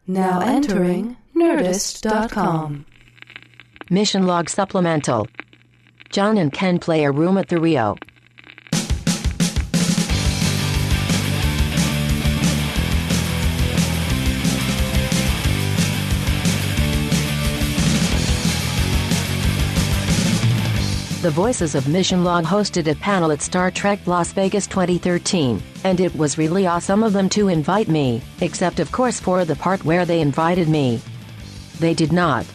Now entering Nerdist.com. Mission Log Supplemental. John and Ken play a room at the Rio. The voices of Mission Log hosted a panel at Star Trek Las Vegas 2013, and it was really awesome of them to invite me, except of course for the part where they invited me. They did not.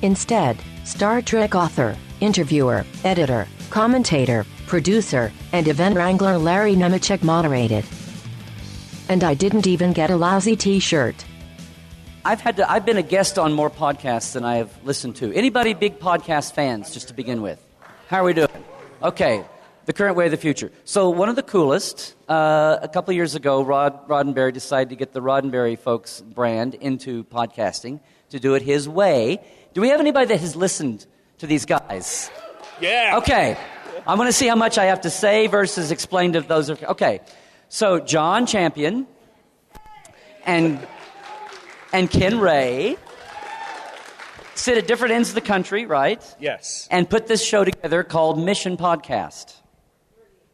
Instead, Star Trek author, interviewer, editor, commentator, producer, and event wrangler Larry Nemecek moderated. And I didn't even get a lousy t-shirt. I've been a guest on more podcasts than I have listened to. Anybody big podcast fans, just to begin with? How are we doing? Okay, the current way of the future. So one of the coolest, a couple of years ago, Roddenberry decided to get the Roddenberry folks brand into podcasting to do it his way. Do we have anybody that has listened to these guys? Yeah. Okay, I want to see how much I have to say versus explain to those. Okay, so John Champion and Ken Ray sit at different ends of the country, right? Yes. And put this show together called Mission Podcast.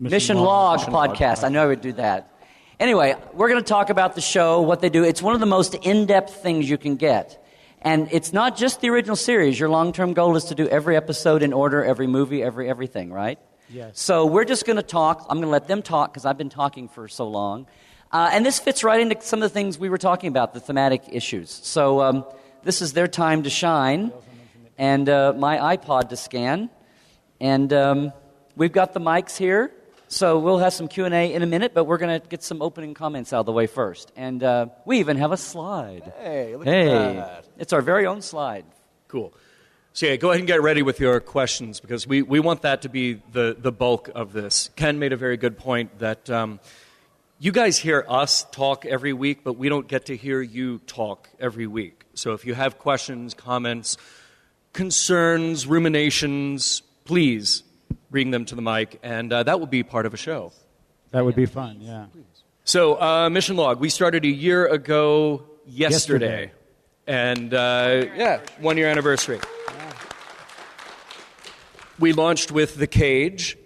Mission Log Podcast. I know I would do that. Anyway, we're going to talk about the show, what they do. It's one of the most in-depth things you can get. And it's not just the original series. Your long-term goal is to do every episode in order, every movie, everything, right? Yes. So we're just going to talk. I'm going to let them talk because I've been talking for so long. And this fits right into some of the things we were talking about, the thematic issues. So this is their time to shine, and my iPod to scan. And we've got the mics here, so we'll have some Q&A in a minute, but we're going to get some opening comments out of the way first. And we even have a slide. Hey, look at that. It's our very own slide. Cool. So yeah, go ahead and get ready with your questions, because we want that to be the bulk of this. Ken made a very good point that you guys hear us talk every week, but we don't get to hear you talk every week. So if you have questions, comments, concerns, ruminations, please bring them to the mic, and that will be part of a show. That would be fun, yeah. So Mission Log, we started a year ago yesterday. And 1 year anniversary. Yeah. We launched with The Cage.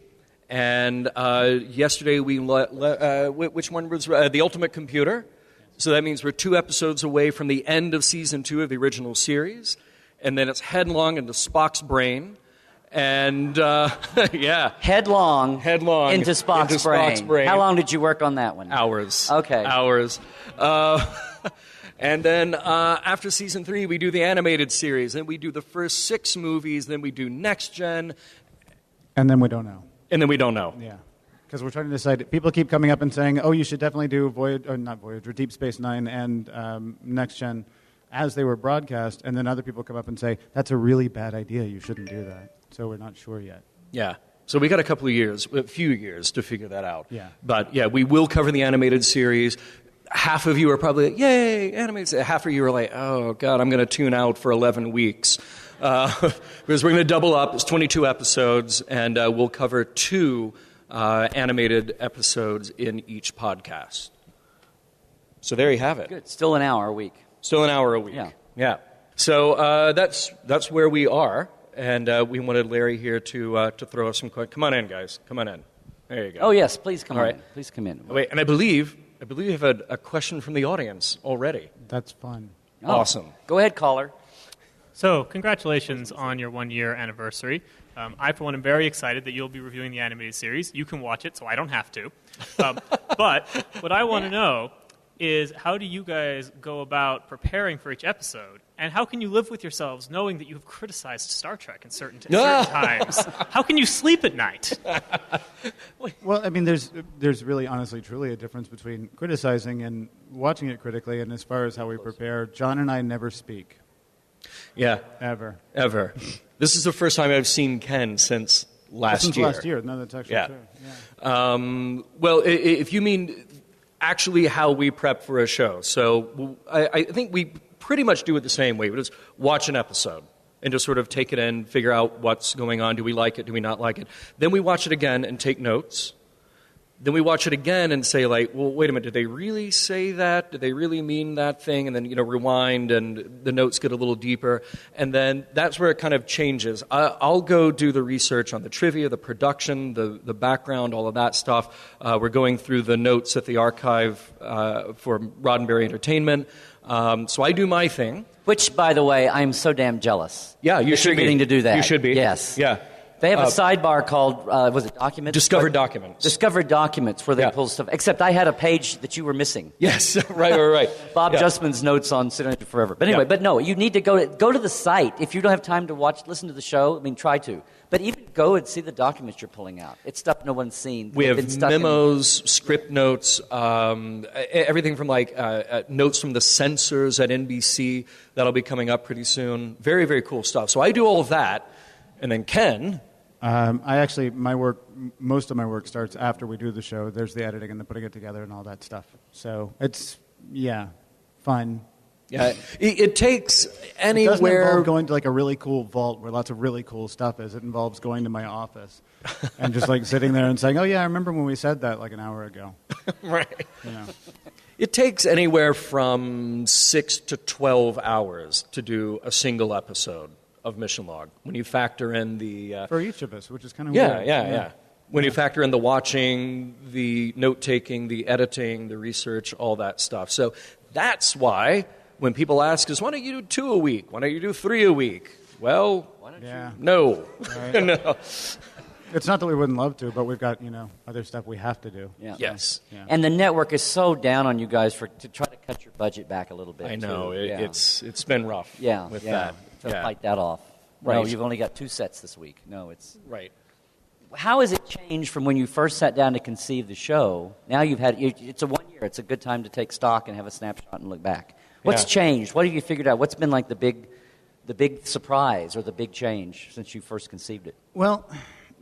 And yesterday we which one was The Ultimate Computer? So that means we're 2 episodes away from the end of season 2 of the original series, and then it's headlong into Spock's brain, and headlong into Spock's brain. How long did you work on that one? Hours. Okay. Hours. And then after season 3, we do the animated series, then we do the first 6 movies, then we do Next Gen, and then we don't know. And then we don't know. Yeah, because we're trying to decide. People keep coming up and saying, "Oh, you should definitely do Deep Space Nine and Next Gen," as they were broadcast. And then other people come up and say, "That's a really bad idea. You shouldn't do that." So we're not sure yet. Yeah. So we got a few years to figure that out. Yeah. But yeah, we will cover the animated series. Half of you are probably like, "Yay, animated!" Half of you are like, "Oh God, I'm going to tune out for 11 weeks." Because we're going to double up. It's 22 episodes, and we'll cover 2 animated episodes in each podcast. So there you have it. Good. Still an hour a week. Still an hour a week. Yeah. So that's where we are, and we wanted Larry here to throw us some questions. Come on in, guys. Come on in. There you go. Oh yes, please come All in. right. Please come in. Wait, and I believe we have a question from the audience already. That's fun. Oh. Awesome. Go ahead, caller. So, congratulations on your 1 year anniversary. I, for one, am very excited that you'll be reviewing the animated series. You can watch it, so I don't have to. But what I want to know is, how do you guys go about preparing for each episode? And how can you live with yourselves knowing that you have criticized Star Trek in certain times? How can you sleep at night? Well, I mean, there's really, honestly, truly a difference between criticizing and watching it critically. And as far as how we prepare, John and I never speak. Yeah. Ever. This is the first time I've seen Ken since last year. No, that's actually true. Yeah. Well, if you mean actually how we prep for a show, so I think we pretty much do it the same way. We just watch an episode and just sort of take it in, figure out what's going on. Do we like it? Do we not like it? Then we watch it again and take notes. Then we watch it again and say, like, well, wait a minute, did they really say that? Did they really mean that thing? And then, rewind, and the notes get a little deeper. And then that's where it kind of changes. I'll go do the research on the trivia, the production, the background, all of that stuff. We're going through the notes at the archive for Roddenberry Entertainment. So I do my thing. Which, by the way, I'm so damn jealous. Yeah, you should be. Getting to do that. You should be. Yes. Yeah. They have a sidebar called, was it Documents? Discovered Documents. Discovered Documents, where they pull stuff. Except I had a page that you were missing. Yes, right. Bob Justman's notes on Sit On It Forever. But anyway, but no, you need to go to the site. If you don't have time to listen to the show, try to. But even go and see the documents you're pulling out. It's stuff no one's seen. We have memos, script notes, everything from notes from the censors at NBC. That'll be coming up pretty soon. Very, very cool stuff. So I do all of that. And then Ken... most of my work starts after we do the show. There's the editing and the putting it together and all that stuff. So it's, fun. Yeah, it takes anywhere... It doesn't involve going to a really cool vault where lots of really cool stuff is. It involves going to my office and just sitting there and saying, oh yeah, I remember when we said that an hour ago. Right. It takes anywhere from 6 to 12 hours to do a single episode of Mission Log, when you factor in the... For each of us, which is kind of weird. Yeah. When you factor in the watching, the note-taking, the editing, the research, all that stuff. So that's why when people ask us, why don't you do 2 a week? Why don't you do 3 a week? Well, why don't you? No. Right. No. It's not that we wouldn't love to, but we've got, other stuff we have to do. Yeah. Yes. Yeah. And the network is so down on you guys to try to cut your budget back a little bit. I know. Too. It's been rough with that. To fight that off. Right. No, you've only got 2 sets this week. No, it's... Right. How has it changed from when you first sat down to conceive the show? Now it's a 1 year. It's a good time to take stock and have a snapshot and look back. What's changed? What have you figured out? What's been the big surprise or the big change since you first conceived it? Well,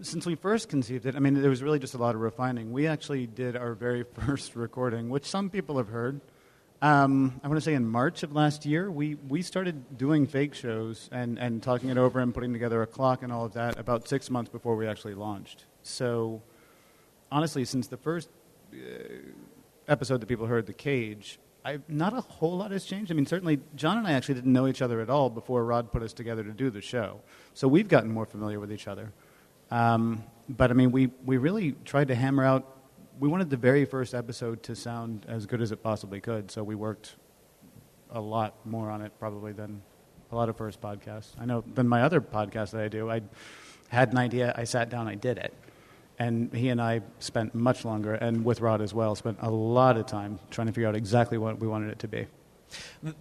since we first conceived it, there was really just a lot of refining. We actually did our very first recording, which some people have heard. I want to say in March of last year, we started doing fake shows and talking it over and putting together a clock and all of that about 6 months before we actually launched. So, honestly, since the first episode that people heard, The Cage, not a whole lot has changed. Certainly, John and I actually didn't know each other at all before Rod put us together to do the show. So we've gotten more familiar with each other. But, we really tried to hammer out. We wanted the very first episode to sound as good as it possibly could, so we worked a lot more on it probably than a lot of first podcasts. I know than my other podcast that I do. I had an idea, I sat down, I did it. And he and I spent much longer, and with Rod as well, spent a lot of time trying to figure out exactly what we wanted it to be.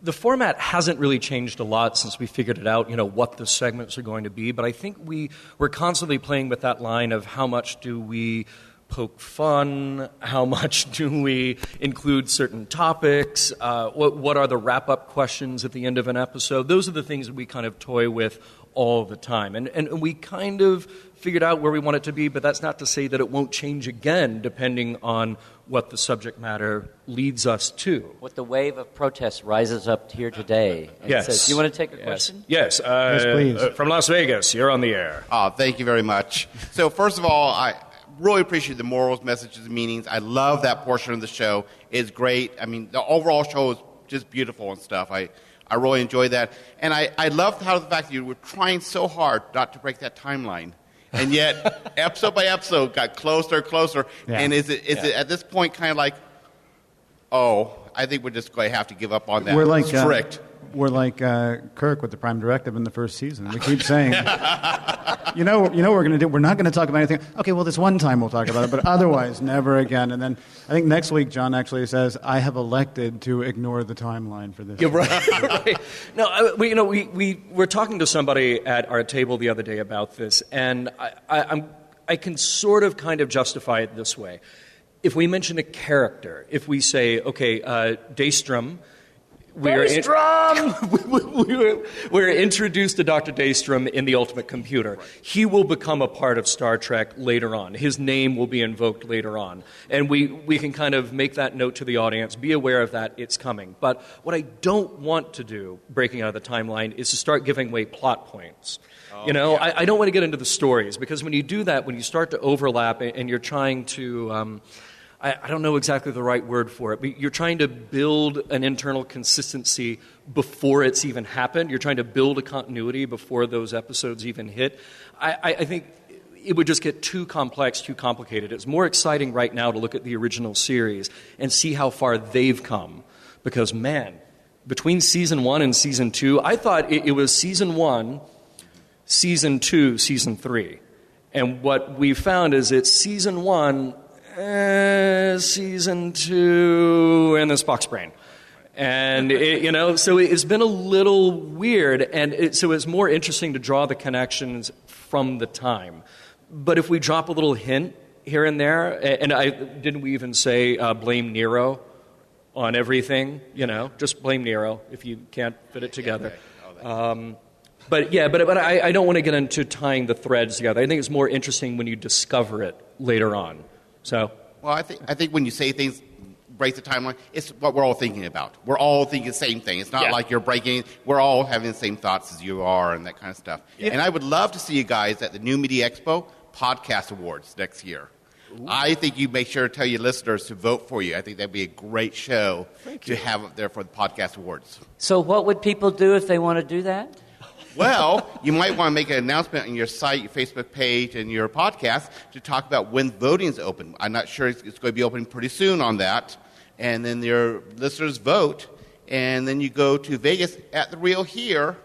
The format hasn't really changed a lot since we figured it out, what the segments are going to be, but I think we're constantly playing with that line of how much do we poke fun, how much do we include certain topics, what are the wrap-up questions at the end of an episode. Those are the things that we kind of toy with all the time. And we kind of figured out where we want it to be, but that's not to say that it won't change again depending on what the subject matter leads us to. What the wave of protest rises up here today. And yes. Says, you want to take a question? Yes. Yes, please. From Las Vegas, you're on the air. Thank you very much. So first of all, I really appreciate the morals, messages, and meanings. I love that portion of the show. It's great. The overall show is just beautiful and stuff. I really enjoy that. And I love how the fact that you were trying so hard not to break that timeline. And yet, episode by episode, got closer and closer. Yeah. And is it at this point kind of like, I think we're just going to have to give up on that. We're like strict. We're like Kirk with the Prime Directive in the first season. We keep saying, you know what we're going to do? We're not going to talk about anything. Okay, well, this one time we'll talk about it, but otherwise, never again. And then I think next week, John actually says, I have elected to ignore the timeline for this. Yeah, right. No, we were talking to somebody at our table the other day about this, and I can sort of kind of justify it this way. If we mention a character, if we say, okay, Daystrom we're introduced to Dr. Daystrom in The Ultimate Computer. He will become a part of Star Trek later on. His name will be invoked later on. And we can kind of make that note to the audience, be aware of that, it's coming. But what I don't want to do, breaking out of the timeline, is to start giving away plot points. I don't want to get into the stories, because when you do that, when you start to overlap and you're trying to... I don't know exactly the right word for it, but you're trying to build an internal consistency before it's even happened. You're trying to build a continuity before those episodes even hit. I think it would just get too complex, too complicated. It's more exciting right now to look at the original series and see how far they've come. Because, man, between Season 1 and Season 2, I thought it was Season 1, Season 2, Season 3. And what we found is it's Season 1... Season 2, and then Spock's brain. And, so it's been a little weird, and so it's more interesting to draw the connections from the time. But if we drop a little hint here and there, and didn't we even say blame Nero on everything? Just blame Nero if you can't fit it together. But I don't want to get into tying the threads together. I think it's more interesting when you discover it later on. So, well, I think when you say things, break the timeline, it's what we're all thinking about. We're all thinking the same thing. It's not like you're breaking. We're all having the same thoughts as you are and that kind of stuff. Yeah. And I would love to see you guys at the New Media Expo Podcast Awards next year. Ooh. I think you make sure to tell your listeners to vote for you. I think that'd be a great show to have up there for the Podcast Awards. So what would people do if they want to do that? Well, you might want to make an announcement on your site, your Facebook page, and your podcast to talk about when voting is open. I'm not sure it's going to be opening pretty soon on that. And then your listeners vote, and then you go to Vegas at the Real here,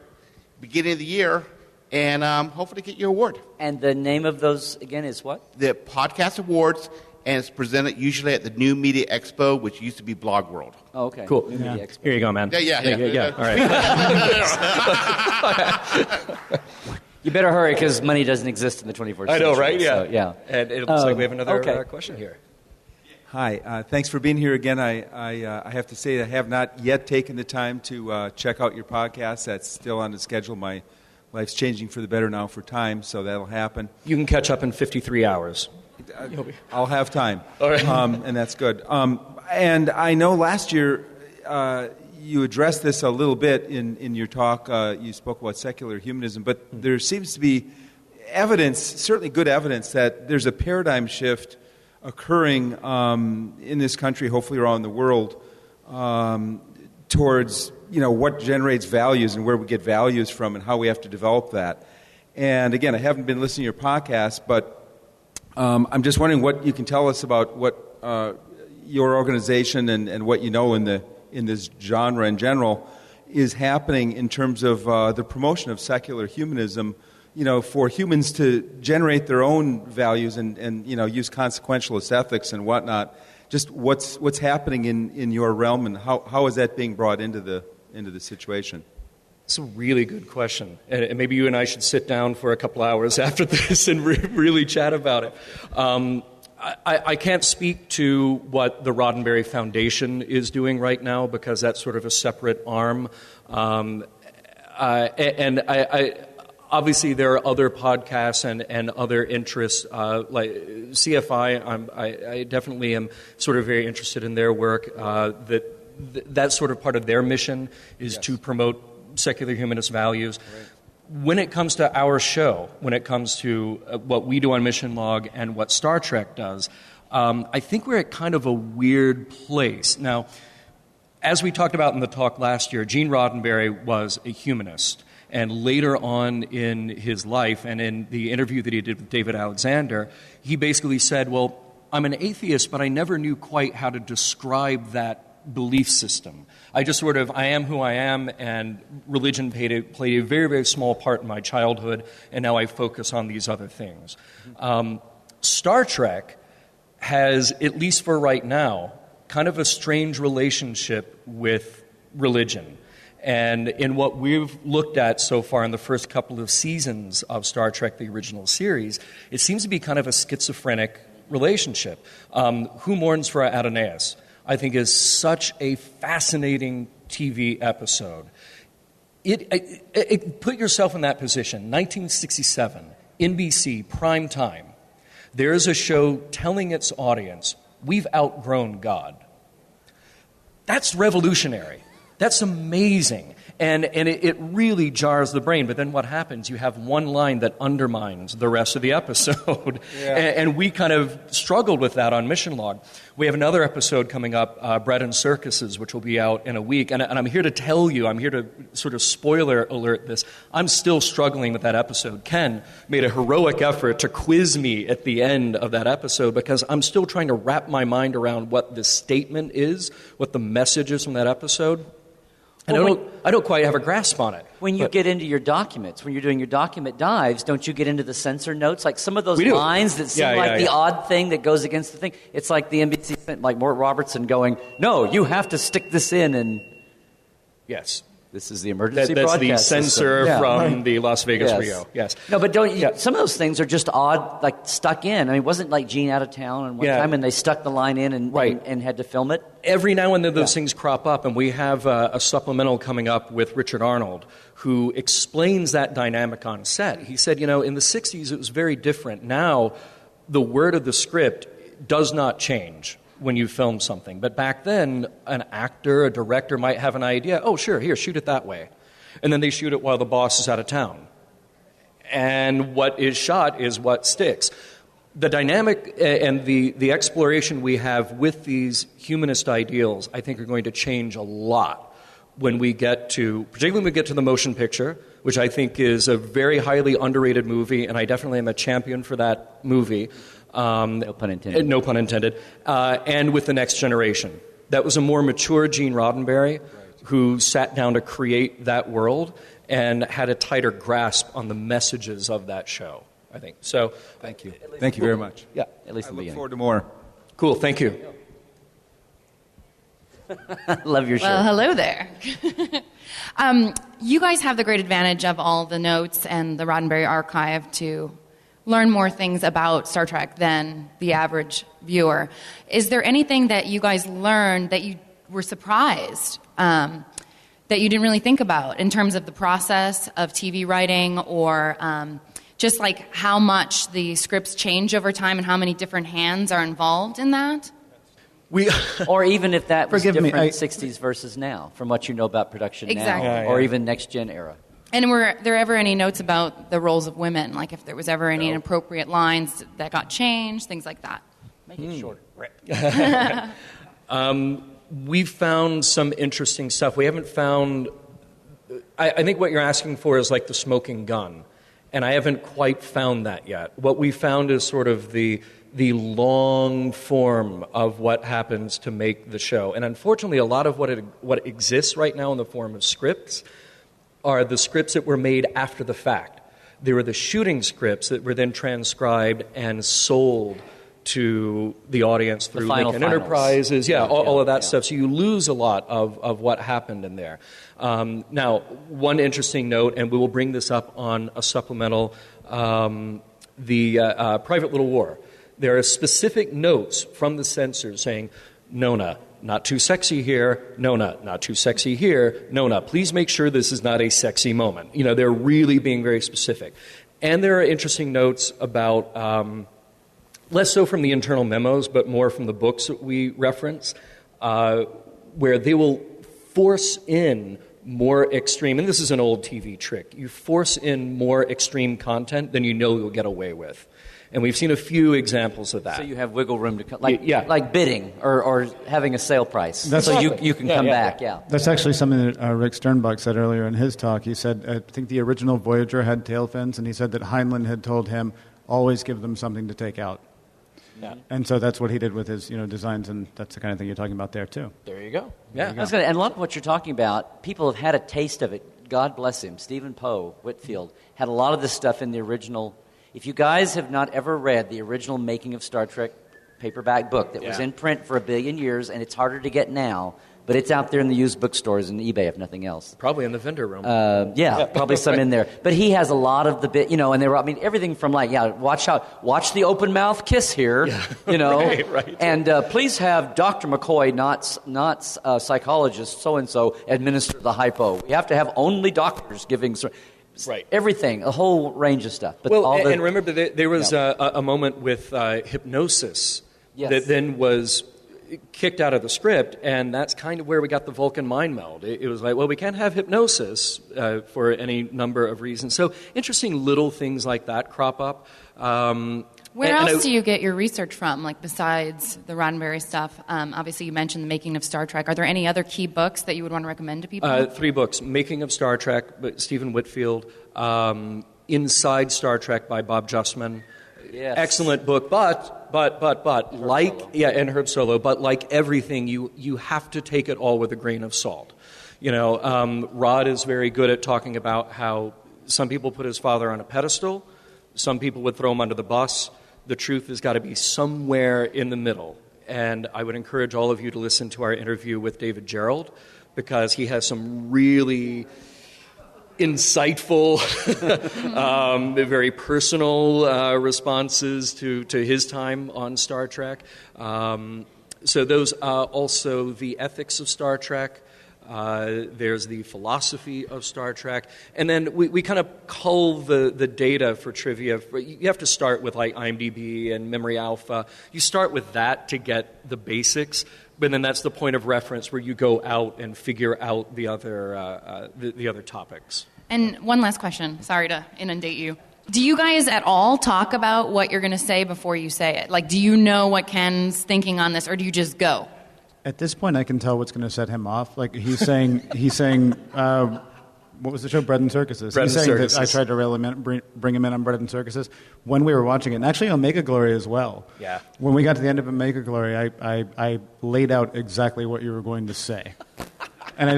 beginning of the year, and hopefully get your award. And the name of those, again, is what? The Podcast Awards, and it's presented usually at the New Media Expo, which used to be Blog World. Oh, okay. Cool. New Media Expo. Here you go, man. Yeah. All right. You better hurry, because money doesn't exist in the 21st century. I know, right? Yeah. So, yeah. And it looks like we have another question here. Hi. Thanks for being here again. I have to say I have not yet taken the time to check out your podcast. That's still on the schedule. My life's changing for the better now for time, so that'll happen. You can catch up in 53 hours. I'll have time. All right. And that's good. And I know last year you addressed this a little bit in your talk. You spoke about secular humanism, but there seems to be evidence, certainly good evidence, that there's a paradigm shift occurring in this country, hopefully around the world, towards what generates values and where we get values from and how we have to develop that. And again, I haven't been listening to your podcast, but I'm just wondering what you can tell us about what your organization and what you know in this genre in general is happening in terms of the promotion of secular humanism, for humans to generate their own values and use consequentialist ethics and whatnot. Just what's happening in your realm, and how is that being brought into the situation? It's a really good question, and maybe you and I should sit down for a couple hours after this and really chat about it. I can't speak to what the Roddenberry Foundation is doing right now, because that's sort of a separate arm. Obviously, there are other podcasts and other interests, like CFI. I definitely am sort of very interested in their work. That's sort of part of their mission is to promote secular humanist values. Right. When it comes to our show, when it comes to what we do on Mission Log and what Star Trek does, I think we're at kind of a weird place. Now, as we talked about in the talk last year, Gene Roddenberry was a humanist. And later on in his life, and in the interview that he did with David Alexander, he basically said, well, I'm an atheist, but I never knew quite how to describe that belief system. I just I am who I am, and religion played a very, very small part in my childhood, and now I focus on these other things. Star Trek has, at least for right now, kind of a strange relationship with religion. And in what we've looked at so far in the first couple of seasons of Star Trek, the original series, it seems to be kind of a schizophrenic relationship. Who mourns for Adonais? I think is such a fascinating TV episode. Put yourself in that position. 1967, NBC, prime time. There's a show telling its audience, we've outgrown God. That's revolutionary. That's amazing. And it really jars the brain. But then what happens? You have one line that undermines the rest of the episode. Yeah. And we kind of struggled with that on Mission Log. We have another episode coming up, Bread and Circuses, which will be out in a week. And I'm here to tell you, I'm here to sort of spoiler alert this, I'm still struggling with that episode. Ken made a heroic effort to quiz me at the end of that episode because I'm still trying to wrap my mind around what the statement is, what the message is from that episode. And I don't quite have a grasp on it. When you get into your documents, when you're doing your document dives, don't you get into the censor notes? Like some of those lines that seem like the odd thing that goes against the thing. It's like the NBC, like Mort Robertson going, no, you have to stick this in. And yes. This is the emergency that's broadcast the censor system. from the Las Vegas Rio. Yes. No, but don't you, some of those things are just odd, like stuck in. I mean, it wasn't like Gene out of town and one time and they stuck the line in and had to film it. Every now and then those things crop up, and we have a supplemental coming up with Richard Arnold, who explains that dynamic on set. He said, in the 60s it was very different. Now, the word of the script does not change when you film something. But back then, an actor, a director might have an idea. Oh, sure, here, shoot it that way. And then they shoot it while the boss is out of town. And what is shot is what sticks. The dynamic and the exploration we have with these humanist ideals, I think, are going to change a lot when we get to, particularly when we get to the motion picture, which I think is a very highly underrated movie, and I definitely am a champion for that movie. No pun intended. No pun intended. And with The Next Generation. That was a more mature Gene Roddenberry who sat down to create that world and had a tighter grasp on the messages of that show, I think. So, thank you. Thank you very much. Yeah, at least I in the look beginning. forward to more. Cool, thank you. Love your show. Well, hello there. You guys have the great advantage of all the notes and the Roddenberry archive to learn more things about Star Trek than the average viewer. Is there anything that you guys learned that you were surprised that you didn't really think about in terms of the process of TV writing or just like how much the scripts change over time and how many different hands are involved in that? Or even if that was Forgive me, different 60s versus now, from what you know about production Exactly. now, or even next-gen era. And were there ever any notes about the roles of women? Like if there was ever any inappropriate lines that got changed, things like that? Make it shorter. We found some interesting stuff. We haven't found... I think what you're asking for is like the smoking gun. And I haven't quite found that yet. What we found is sort of the long form of what happens to make the show. And unfortunately, a lot of what exists right now in the form of scripts are the scripts that were made after the fact. They were the shooting scripts that were then transcribed and sold to the audience through Lincoln Enterprises. All of that stuff. So you lose a lot of what happened in there. Now, one interesting note, and we will bring this up on a supplemental, the Private Little War. There are specific notes from the censors saying, Nona, not too sexy here. Nona, not too sexy here. Nona, please make sure this is not a sexy moment. They're really being very specific. And there are interesting notes about, less so from the internal memos, but more from the books that we reference, where they will force in more extreme, and this is an old TV trick, you force in more extreme content than you know you'll get away with. And we've seen a few examples of that. So you have wiggle room to like bidding or having a sale price. So you can come back. That's actually something that Rick Sternbach said earlier in his talk. He said, I think the original Voyager had tail fins, and he said that Heinlein had told him, always give them something to take out. Yeah. And so that's what he did with his designs, and that's the kind of thing you're talking about there, too. There you go. Yeah. And a lot of what you're talking about, people have had a taste of it. God bless him. Stephen Poe, Whitfield, had a lot of this stuff in the original. If you guys have not ever read the original Making of Star Trek paperback book that was in print for 1 billion years, and it's harder to get now, but it's out there in the used bookstores and eBay, if nothing else. Probably in the vendor room. Probably some in there. But he has a lot of the bit, and they were, everything from watch the open mouth kiss here, Right. And please have Dr. McCoy, not psychologist so-and-so, administer the hypo. We have to have only doctors giving... Right. Everything, a whole range of stuff. But and remember, there was a moment with hypnosis that then was kicked out of the script, and that's kind of where we got the Vulcan mind meld. It was like, well, we can't have hypnosis for any number of reasons. So interesting little things like that crop up. Where else do you get your research from, besides the Roddenberry stuff? Obviously, you mentioned the Making of Star Trek. Are there any other key books that you would want to recommend to people? 3 books. Making of Star Trek by Stephen Whitfield. Inside Star Trek by Bob Justman. Yes. Excellent book, but and Herb Solo, but like everything, you have to take it all with a grain of salt. Rod is very good at talking about how some people put his father on a pedestal, some people would throw him under the bus. The truth has got to be somewhere in the middle. And I would encourage all of you to listen to our interview with David Gerald, because he has some really insightful, very personal responses to his time on Star Trek. So those also the ethics of Star Trek. There's the philosophy of Star Trek. And then we kind of cull the data for trivia. You have to start with IMDb and Memory Alpha. You start with that to get the basics, but then that's the point of reference where you go out and figure out the other topics. And one last question. Sorry to inundate you. Do you guys at all talk about what you're going to say before you say it? Do you know what Ken's thinking on this, or do you just go? At this point, I can tell what's going to set him off. He's saying, what was the show? Bread and Circuses. Bread he's and saying Circuses. that I tried to bring him in on Bread and Circuses when we were watching it, and actually Omega Glory as well. Yeah. When we got to the end of Omega Glory, I laid out exactly what you were going to say, and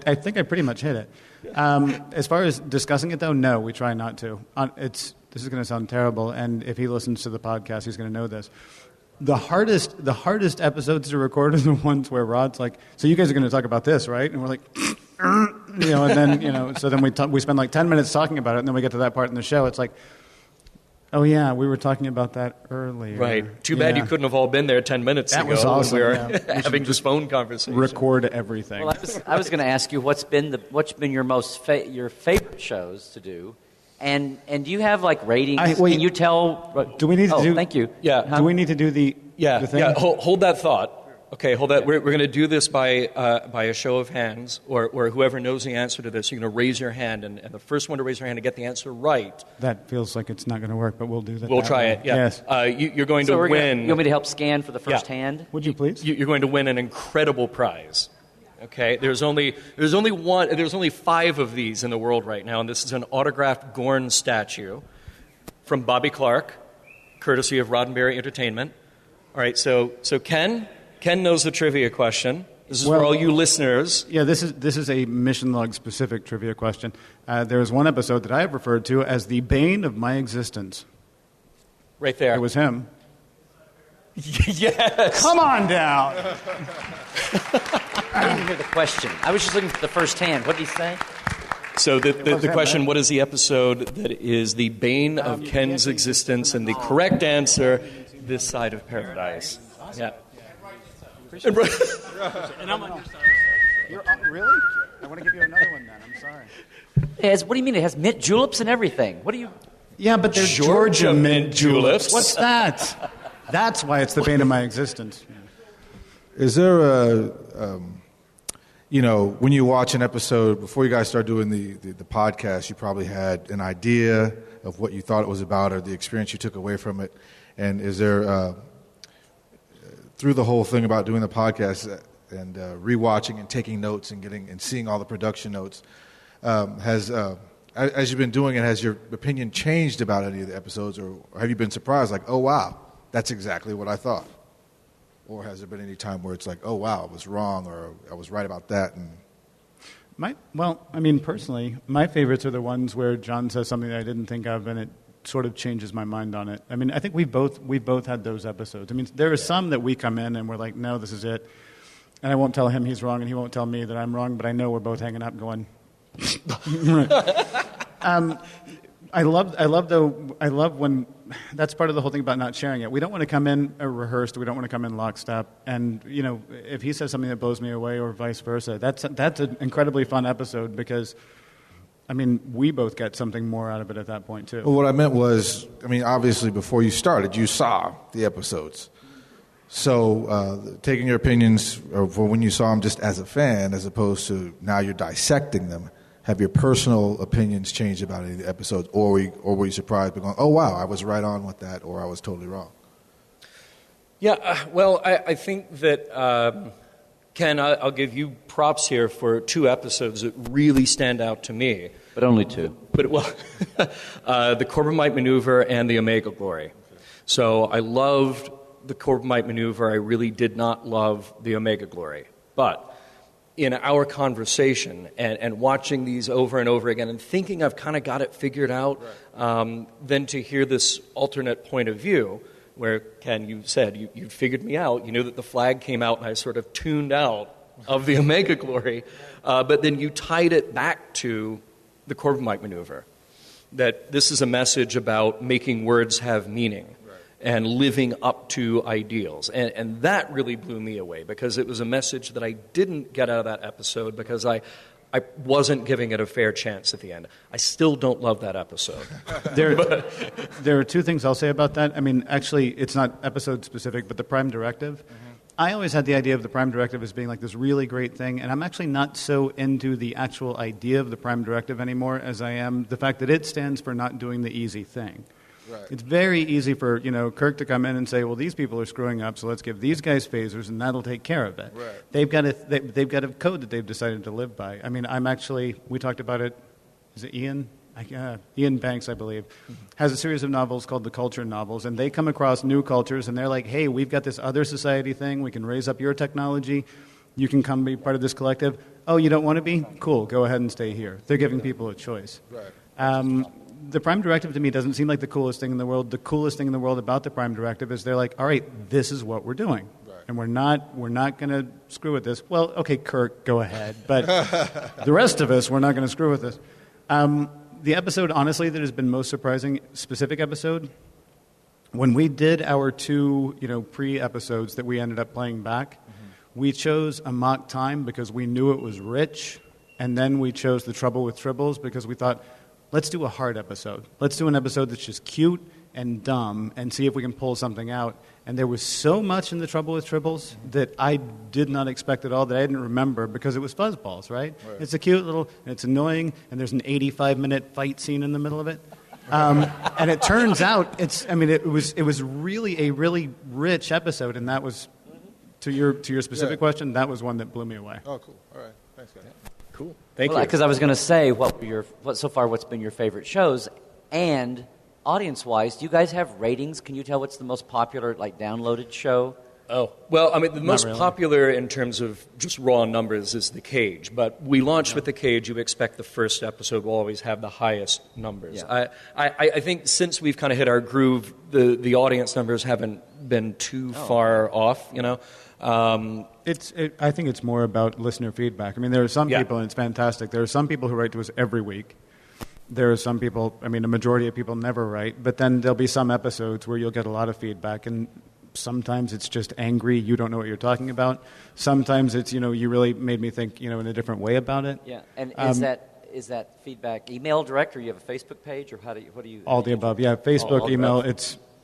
I think I pretty much hit it. As far as discussing it, though, no, we try not to. This is going to sound terrible, and if he listens to the podcast, he's going to know this. The hardest episodes to record are the ones where Rod's like, so you guys are going to talk about this, right? And we're like, and then, so then we spend 10 minutes talking about it, and then we get to that part in the show. It's like, oh yeah, we were talking about that earlier. Right. Too bad you couldn't have all been there 10 minutes ago. That was awesome. We were Yeah. having this phone conversation. Record everything. Well, I was going to ask you what's been your your favorite shows to do, and do you have ratings? Can you tell? Do we need to do? Thank you. Yeah. Do we need to do the thing? Yeah. Hold that thought. Okay, hold that. We're going to do this by a show of hands, or whoever knows the answer to this, you're going to raise your hand, and the first one to raise your hand to get the answer right. That feels like it's not going to work, but we'll do that. We'll try it. Yeah. Yes. You're going to win. You want me to help scan for the first hand? Would you please? You're going to win an incredible prize. Okay, there's only 5 of these in the world right now, and this is an autographed Gorn statue from Bobby Clark, courtesy of Roddenberry Entertainment. All right, so Ken knows the trivia question. This is for all you listeners. Yeah, this is a Mission Log specific trivia question. There is one episode that I have referred to as the bane of my existence. Right there. It was him. Yes. Come on down. I didn't hear the question. I was just looking for the first hand. What did he say? So the question, what is the episode that is the bane of Ken's existence? And the correct answer, This Side of Paradise. Yeah. And I'm on your side. Really? I want to give you another one then. I'm sorry. What do you mean? It has mint juleps and everything. What do you... Yeah, but they're Georgia mint juleps. What's that? That's why it's the bane of my existence. Is there when you watch an episode, before you guys start doing the podcast, you probably had an idea of what you thought it was about or the experience you took away from it. And is there, through the whole thing about doing the podcast and rewatching and taking notes and seeing all the production notes, as you've been doing it, has your opinion changed about any of the episodes, or have you been surprised, like, oh, wow, that's exactly what I thought? Or has there been any time where it's like, oh, wow, I was wrong, or I was right about that? Personally, my favorites are the ones where John says something that I didn't think of, and it sort of changes my mind on it. I mean, I think we've both had those episodes. I mean, there are some that we come in and we're like, no, this is it. And I won't tell him he's wrong, and he won't tell me that I'm wrong, but I know we're both hanging out going... I love when that's part of the whole thing about not sharing it. We don't want to come in rehearsed. We don't want to come in lockstep. And if he says something that blows me away, or vice versa, that's an incredibly fun episode because, we both get something more out of it at that point too. Well, what I meant was, obviously before you started, you saw the episodes. So taking your opinions for when you saw them just as a fan, as opposed to now you're dissecting them. Have your personal opinions changed about any of the episodes, or were you surprised by going, oh, wow, I was right on with that, or I was totally wrong? Yeah, well, I think that, Ken, I'll give you props here for 2 episodes that really stand out to me. But only 2. But, well, the Corbomite Maneuver and the Omega Glory. So I loved the Corbomite Maneuver. I really did not love the Omega Glory. But in our conversation and watching these over and over again and thinking I've kind of got it figured out, then to hear this alternate point of view where, Ken, you said you figured me out. You knew that the flag came out and I sort of tuned out of the Omega Glory. But then you tied it back to the Corbomite Maneuver, that this is a message about making words have meaning. And living up to ideals. And that really blew me away because it was a message that I didn't get out of that episode because I wasn't giving it a fair chance at the end. I still don't love that episode. There are 2 things I'll say about that. Actually, it's not episode specific, but the Prime Directive. I always had the idea of the Prime Directive as being like this really great thing, and I'm actually not so into the actual idea of the Prime Directive anymore as I am the fact that it stands for not doing the easy thing. Right. It's very easy for Kirk to come in and say, well, these people are screwing up, so let's give these guys phasers, and that'll take care of it. Right. They've got a code that they've decided to live by. We talked about it. Is it Ian? Ian Banks, I believe, has a series of novels called the Culture Novels, and they come across new cultures, and they're like, hey, we've got this other society thing. We can raise up your technology. You can come be part of this collective. Oh, you don't want to be? Cool. Go ahead and stay here. They're giving people a choice. Right. The Prime Directive to me doesn't seem like the coolest thing in the world. The coolest thing in the world about the Prime Directive is they're like, all right, this is what we're doing. Right. And we're not going to screw with this. Well, okay, Kirk, go ahead. But the rest of us, we're not going to screw with this. The episode, honestly, that has been most surprising, specific episode, when we did our 2, pre-episodes that we ended up playing back, we chose a mock time because we knew it was rich, and then we chose the Trouble with Tribbles because we thought, let's do a hard episode. Let's do an episode that's just cute and dumb and see if we can pull something out. And there was so much in The Trouble with Tribbles that I did not expect at all that I didn't remember because it was Fuzzballs, right? It's a cute little, and it's annoying, and there's an 85-minute fight scene in the middle of it. And it turns out, it was really a really rich episode, and that was, to your specific question, that was one that blew me away. Oh, cool. All right. Thanks, guys. Cool. Thank you. Because I was going to say, what's been your favorite shows? And audience-wise, do you guys have ratings? Can you tell what's the most popular, downloaded show? Oh, well, the most popular in terms of just raw numbers is The Cage. But we launched with The Cage. You expect the first episode will always have the highest numbers. Yeah. I think since we've kind of hit our groove, the audience numbers haven't been too far off, I think it's more about listener feedback. There are some people, and it's fantastic. There are some people who write to us every week. There are some people, a majority of people never write, but then there'll be some episodes where you'll get a lot of feedback, and sometimes it's just angry, you don't know what you're talking about. Sometimes it's, you really made me think, in a different way about it. Yeah, and is that feedback email direct, or you have a Facebook page, or what do you... All the above, yeah. Facebook, email,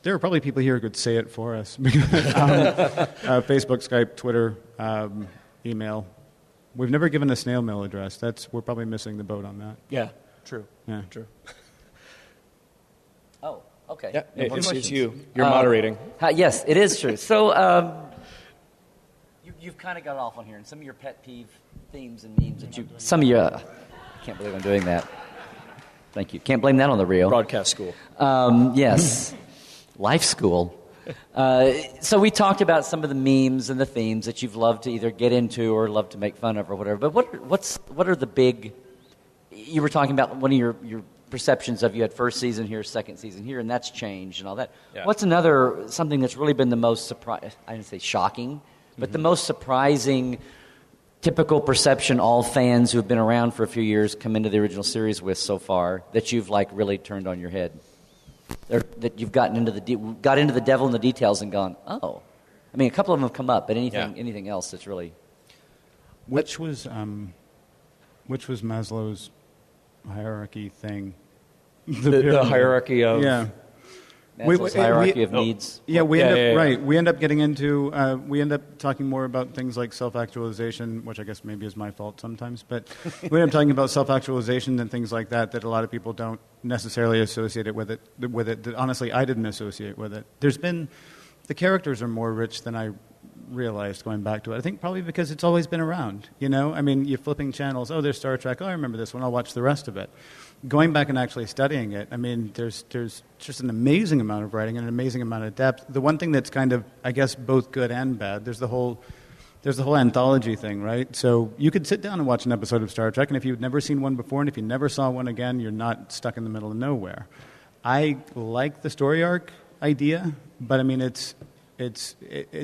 there are probably people here who could say it for us. Facebook, Skype, Twitter, email. We've never given a snail mail address. We're probably missing the boat on that. Yeah, true. Yeah, true. Oh, okay. Yeah, it's you. You're moderating. Yes, it is true. So you've kind of got off on here, and some of your pet peeve themes and memes that I can't believe I'm doing that. Thank you. Can't blame that on the real. Broadcast school. Yes. Life school. So we talked about some of the memes and the themes that you've loved to either get into or love to make fun of or whatever. But what are the big... You were talking about one of your perceptions of you had first season here, second season here, and that's changed and all that. Yeah. What's something that's really been the most I didn't say shocking, But the most surprising, typical perception all fans who have been around for a few years come into the original series with so far that you've like really turned on your head? That you've gotten into got into the devil in the details and gone, oh. I mean, a couple of them have come up, but anything else that's really... Which was Maslow's hierarchy thing? The hierarchy of... Yeah. Maslow's hierarchy of needs. Yeah, we end up getting into, we end up talking more about things like self-actualization, which I guess maybe is my fault sometimes, but we end up talking about self-actualization and things like that a lot of people don't necessarily associate it with it. That honestly, I didn't associate with it. The characters are more rich than I realized going back to it. I think probably because it's always been around, you know? I mean, you're flipping channels, oh, there's Star Trek, oh, I remember this one, I'll watch the rest of it. Going back and actually studying it, I mean, there's just an amazing amount of writing and an amazing amount of depth. The one thing that's kind of, I guess, both good and bad, there's the whole anthology thing, right? So you could sit down and watch an episode of Star Trek, and if you've never seen one before, and if you never saw one again, you're not stuck in the middle of nowhere. I like the story arc idea, but I mean, it's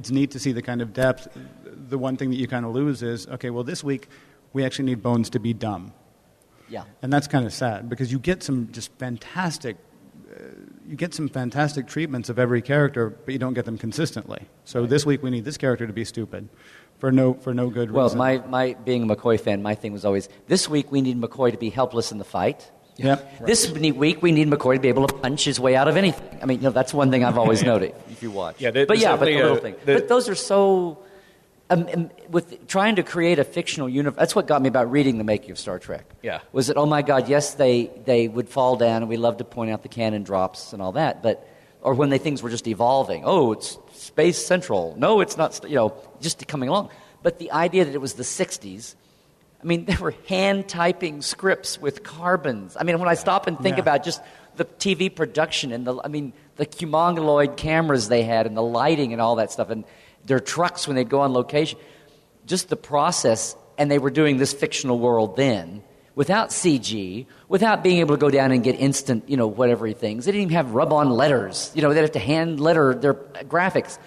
neat to see the kind of depth. The one thing that you kind of lose is, okay, well, this week we actually need Bones to be dumb. Yeah. And that's kind of sad because you get some just fantastic treatments of every character, but you don't get them consistently. So this week we need this character to be stupid for no good reason. Well, my being a McCoy fan, my thing was always, this week we need McCoy to be helpless in the fight. Yep. Right. This week we need McCoy to be able to punch his way out of anything. I mean, that's one thing I've always noted if you watch. Yeah, but the little thing. But those are so... with trying to create a fictional universe, that's what got me about reading the making of Star Trek. Yeah. Was that, oh my God, yes, they would fall down, and we love to point out the cannon drops and all that, or when things were just evolving. Oh, it's Space Central. No, it's not, just coming along. But the idea that it was the 60s, I mean, they were hand-typing scripts with carbons. I mean, when I stop and think about just the TV production and the humongoloid cameras they had and the lighting and all that stuff, and their trucks when they'd go on location, just the process, and they were doing this fictional world then, without CG, without being able to go down and get instant, whatever things. They didn't even have rub-on letters. They'd have to hand letter their graphics.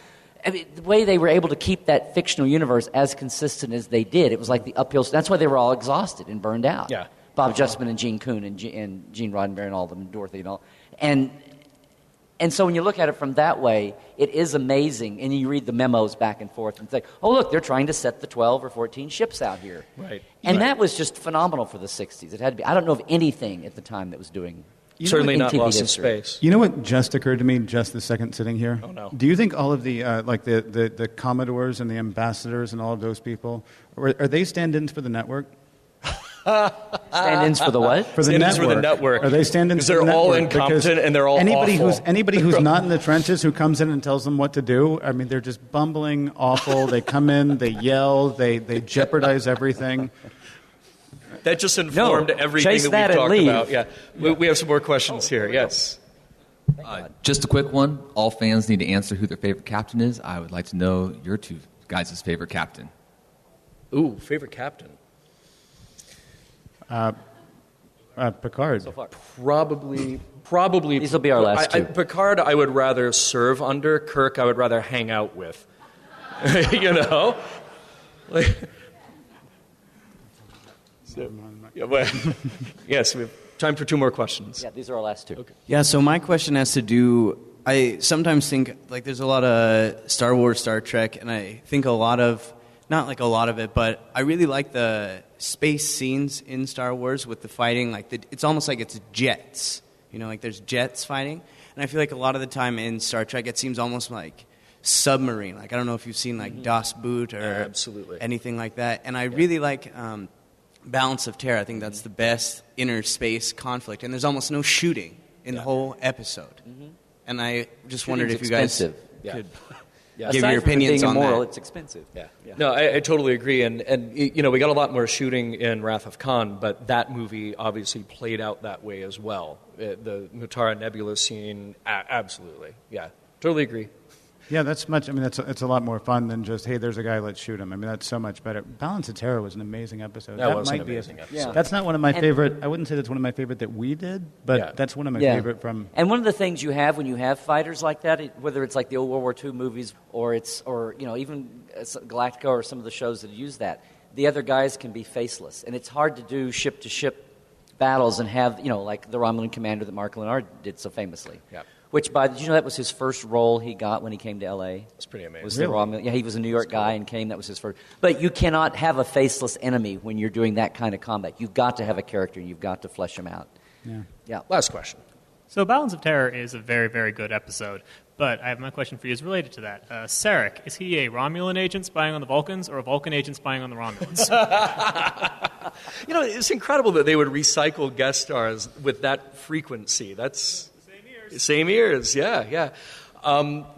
I mean, the way they were able to keep that fictional universe as consistent as they did, it was like the uphill. That's why they were all exhausted and burned out. Yeah. Bob Justman and Gene Kuhn and Gene Roddenberry and all of them, and Dorothy and all. And so when you look at it from that way, it is amazing. And you read the memos back and forth and say, oh, look, they're trying to set the 12 or 14 ships out here. Right. And that was just phenomenal for the 60s. It had to be. I don't know of anything at the time that was doing. Certainly not TV Lost in history. Space. You know what just occurred to me just the second sitting here? Oh, no. Do you think all of the the Commodores and the ambassadors and all of those people, are they stand-ins for the network? Stand-ins for the what? For the network. For the network. Are they stand-ins for the network? Because they're all incompetent and they're all awful. Anybody who's not in the trenches who comes in and tells them what to do, I mean, they're just bumbling, awful. They come in, they yell, they jeopardize everything. That just informed everything that we've talked about. Yeah, we have some more questions here. Yes. Just a quick one. All fans need to answer who their favorite captain is. I would like to know your two guys' favorite captain. Ooh, favorite captain. Picard. So far. Probably. These will be our last two. Picard, I would rather serve under. Kirk, I would rather hang out with. Yes, we have time for two more questions. Yeah, these are our last two. Okay. Yeah, so my question has to do, I sometimes think, there's a lot of Star Wars, Star Trek, and I think not a lot of it, but I really like the space scenes in Star Wars with the fighting. It's almost like it's jets, there's jets fighting. And I feel like a lot of the time in Star Trek, it seems almost like submarine. I don't know if you've seen Das Boot or absolutely. Anything like that. And I really like Balance of Terror. I think that's the best inner space conflict. And there's almost no shooting in the whole episode. Mm-hmm. And I just wondered if you guys could give your opinions on that. It's expensive. Yeah. No, I totally agree. And we got a lot more shooting in Wrath of Khan, but that movie obviously played out that way as well. The Mutara Nebula scene, absolutely. Yeah, totally agree. Yeah, that's much. I mean, it's a lot more fun than just, hey, there's a guy, let's shoot him. I mean, that's so much better. Balance of Terror was an amazing episode. That was might an be amazing episode. Yeah. That's not one of my favorite. I wouldn't say that's one of my favorite that we did, but that's one of my favorite from. And one of the things you have when you have fighters like that, whether it's like the old World War II movies or even Galactica or some of the shows that use that, the other guys can be faceless, and it's hard to do ship to ship battles and have like the Romulan commander that Mark Lenard did so famously. Yeah. Which, did you know that was his first role he got when he came to L.A.? That's pretty amazing. Was the Romulan? Yeah, he was a New York guy and came. That was his first. But you cannot have a faceless enemy when you're doing that kind of combat. You've got to have a character. You've got to flesh him out. Yeah. Last question. So Balance of Terror is a very, very good episode, but my question for you is related to that. Sarek, is he a Romulan agent spying on the Vulcans or a Vulcan agent spying on the Romulans? It's incredible that they would recycle guest stars with that frequency. That's same ears, yeah.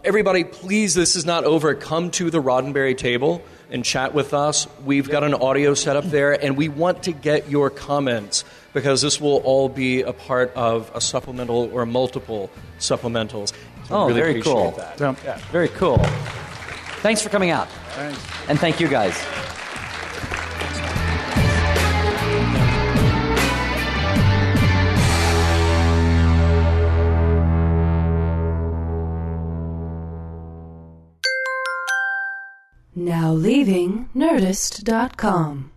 Everybody, please, this is not over. Come to the Roddenberry table and chat with us. We've got an audio set up there, and we want to get your comments because this will all be a part of a supplemental or multiple supplementals. So really very cool. That. Very cool. Thanks for coming out. Thanks. And thank you guys. Now leaving Nerdist.com.